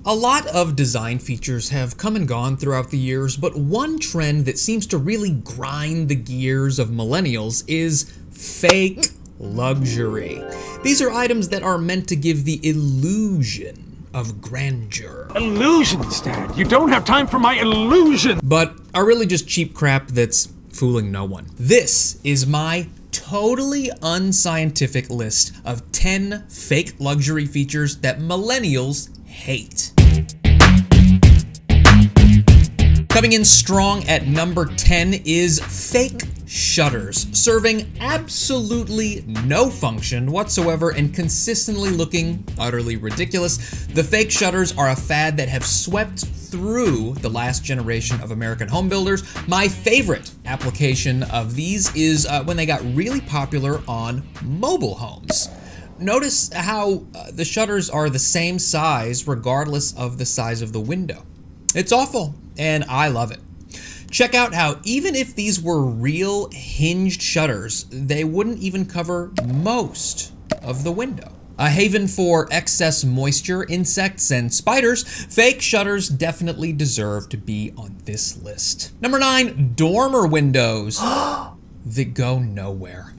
A lot of design features have come and gone throughout the years, but one trend that seems to really grind the gears of millennials is fake luxury. These are items that are meant to give the illusion of grandeur. Illusions, Dad. You don't have time for my illusion. But are really just cheap crap that's fooling no one. This is my totally unscientific list of 10 fake luxury features that millennials hate. Coming in strong at number 10 is fake shutters, serving absolutely no function whatsoever and consistently looking utterly ridiculous. The fake shutters are a fad that have swept through the last generation of American home builders. My favorite application of these is when they got really popular on mobile homes. Notice how the shutters are the same size regardless of the size of the window. It's awful, and I love it. Check out how even if these were real hinged shutters, they wouldn't even cover most of the window. A haven for excess moisture, insects, and spiders, fake shutters definitely deserve to be on this list. Number 9, dormer windows that go nowhere.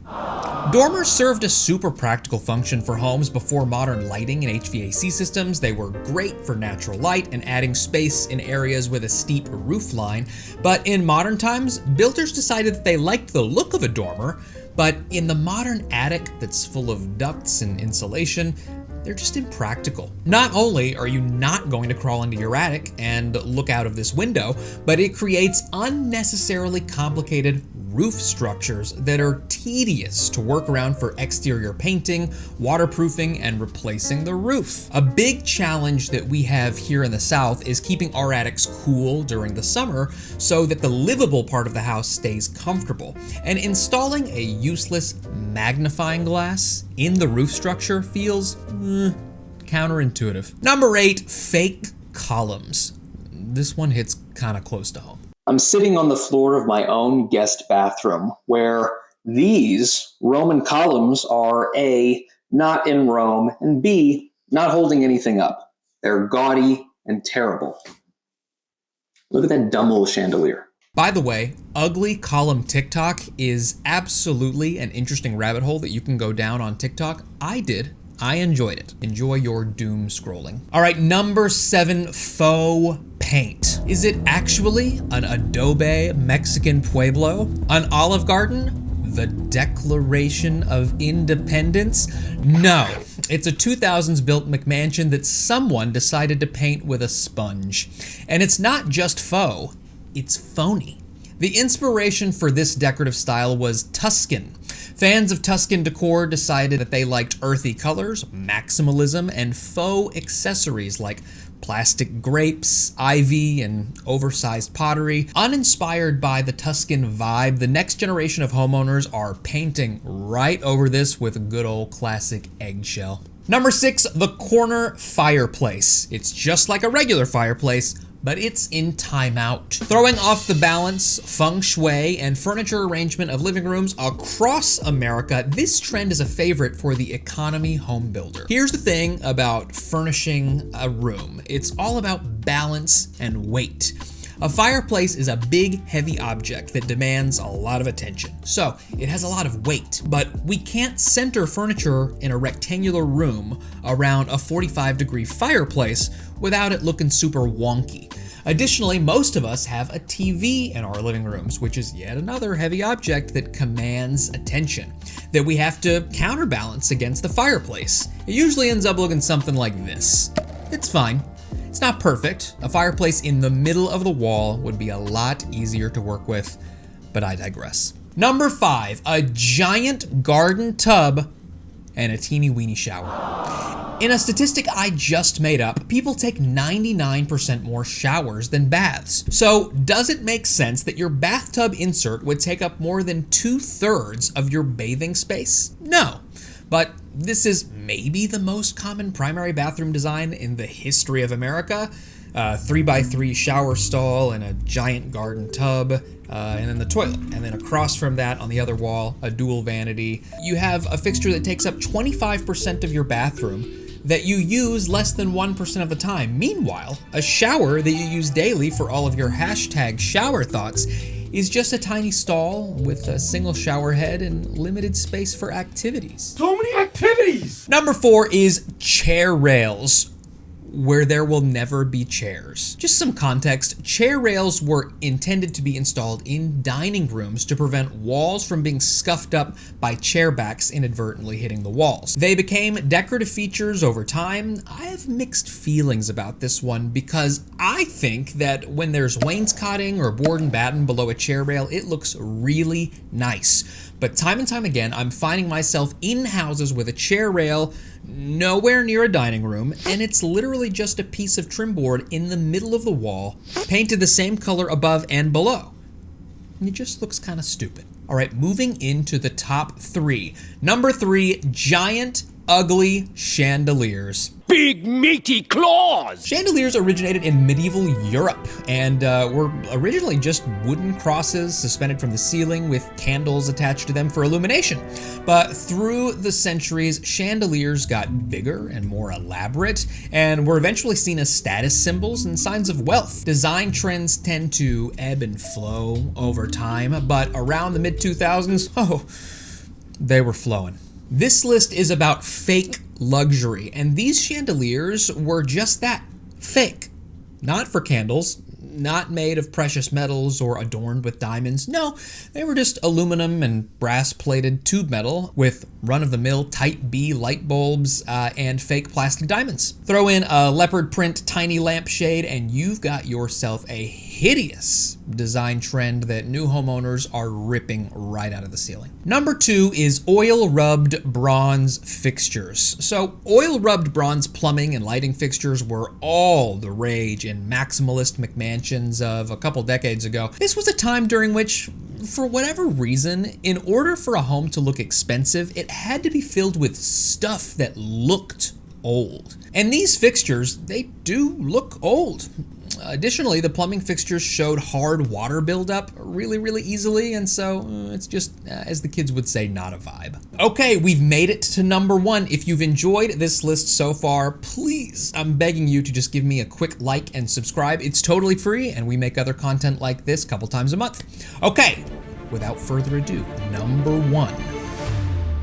Dormers served a super practical function for homes before modern lighting and HVAC systems. They were great for natural light and adding space in areas with a steep roof line. But in modern times, builders decided that they liked the look of a dormer, but in the modern attic that's full of ducts and insulation, they're just impractical. Not only are you not going to crawl into your attic and look out of this window, but it creates unnecessarily complicated roof structures that are tedious to work around for exterior painting, waterproofing, and replacing the roof. A big challenge that we have here in the South is keeping our attics cool during the summer so that the livable part of the house stays comfortable. And installing a useless magnifying glass in the roof structure feels counterintuitive. Number 8, fake columns. This one hits kind of close to home. I'm sitting on the floor of my own guest bathroom where these Roman columns are A, not in Rome, and B, not holding anything up. They're gaudy and terrible. Look at that dumb little chandelier. By the way, ugly column TikTok is absolutely an interesting rabbit hole that you can go down on TikTok. I did. I enjoyed it. Enjoy your doom scrolling. All right, number 7, faux paint. Is it actually an adobe Mexican pueblo? An Olive Garden? The Declaration of Independence? No, it's a 2000s built McMansion that someone decided to paint with a sponge. And it's not just faux, it's phony. The inspiration for this decorative style was Tuscan. Fans of Tuscan decor decided that they liked earthy colors, maximalism, and faux accessories like plastic grapes, ivy, and oversized pottery. Uninspired by the Tuscan vibe, the next generation of homeowners are painting right over this with good old classic eggshell. Number 6, the corner fireplace. It's just like a regular fireplace, but it's in timeout. Throwing off the balance, feng shui, and furniture arrangement of living rooms across America, this trend is a favorite for the economy home builder. Here's the thing about furnishing a room. It's all about balance and weight. A fireplace is a big, heavy object that demands a lot of attention. So it has a lot of weight, but we can't center furniture in a rectangular room around a 45-degree fireplace without it looking super wonky. Additionally, most of us have a TV in our living rooms, which is yet another heavy object that commands attention that we have to counterbalance against the fireplace. It usually ends up looking something like this. It's fine. It's not perfect. A fireplace in the middle of the wall would be a lot easier to work with, but I digress. Number 5, a giant garden tub and a teeny weeny shower. In a statistic I just made up, people take 99% more showers than baths. So does it make sense that your bathtub insert would take up more than 2/3 of your bathing space? No. But this is maybe the most common primary bathroom design in the history of America. 3x3 shower stall and a giant garden tub, and then the toilet. And then across from that on the other wall, a dual vanity. You have a fixture that takes up 25% of your bathroom, that you use less than 1% of the time. Meanwhile, a shower that you use daily for all of your hashtag shower thoughts is just a tiny stall with a single shower head and limited space for activities. So many activities! Number 4 is chair rails, where there will never be chairs. Just some context, chair rails were intended to be installed in dining rooms to prevent walls from being scuffed up by chair backs inadvertently hitting the walls. They became decorative features over time. I have mixed feelings about this one because I think that when there's wainscoting or board and batten below a chair rail, it looks really nice. But time and time again, I'm finding myself in houses with a chair rail nowhere near a dining room, and it's literally just a piece of trim board in the middle of the wall, painted the same color above and below. It just looks kind of stupid. All right, moving into the top 3. Number 3, giant, ugly chandeliers. Big meaty claws! Chandeliers originated in medieval Europe and were originally just wooden crosses suspended from the ceiling with candles attached to them for illumination. But through the centuries, chandeliers got bigger and more elaborate and were eventually seen as status symbols and signs of wealth. Design trends tend to ebb and flow over time, but around the mid-2000s, they were flowing. This list is about fake luxury, and these chandeliers were just that, fake. Not for candles, not made of precious metals or adorned with diamonds. No, they were just aluminum and brass-plated tube metal with run-of-the-mill Type B light bulbs and fake plastic diamonds. Throw in a leopard print tiny lampshade and you've got yourself a hideous design trend that new homeowners are ripping right out of the ceiling. Number 2 is oil-rubbed bronze fixtures. So oil-rubbed bronze plumbing and lighting fixtures were all the rage in maximalist McMansions of a couple decades ago. This was a time during which, for whatever reason, in order for a home to look expensive, it had to be filled with stuff that looked old. And these fixtures, they do look old. Additionally, the plumbing fixtures showed hard water buildup really easily, and so it's just, as the kids would say, not a vibe. Okay, we've made it to number 1. If you've enjoyed this list so far, please, I'm begging you to just give me a quick like and subscribe. It's totally free, and we make other content like this a couple times a month. Okay, without further ado, number 1.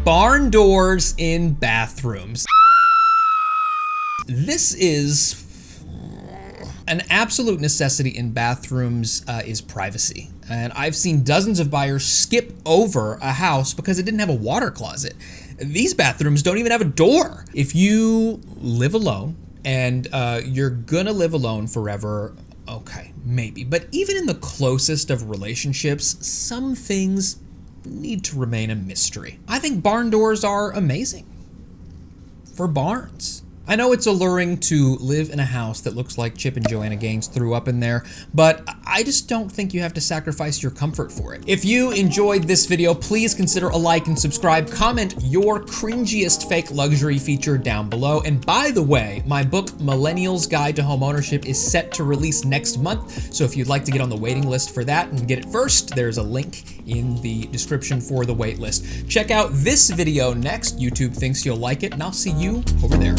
Barn doors in bathrooms. This is an absolute necessity in bathrooms is privacy. And I've seen dozens of buyers skip over a house because it didn't have a water closet. These bathrooms don't even have a door. If you live alone and you're gonna live alone forever, okay, maybe. But even in the closest of relationships, some things need to remain a mystery. I think barn doors are amazing for barns. I know it's alluring to live in a house that looks like Chip and Joanna Gaines threw up in there, but I just don't think you have to sacrifice your comfort for it. If you enjoyed this video, please consider a like and subscribe. Comment your cringiest fake luxury feature down below. And by the way, my book, Millennials Guide to Homeownership, is set to release next month. So if you'd like to get on the waiting list for that and get it first, there's a link in the description for the wait list. Check out this video next. YouTube thinks you'll like it, and I'll see you over there.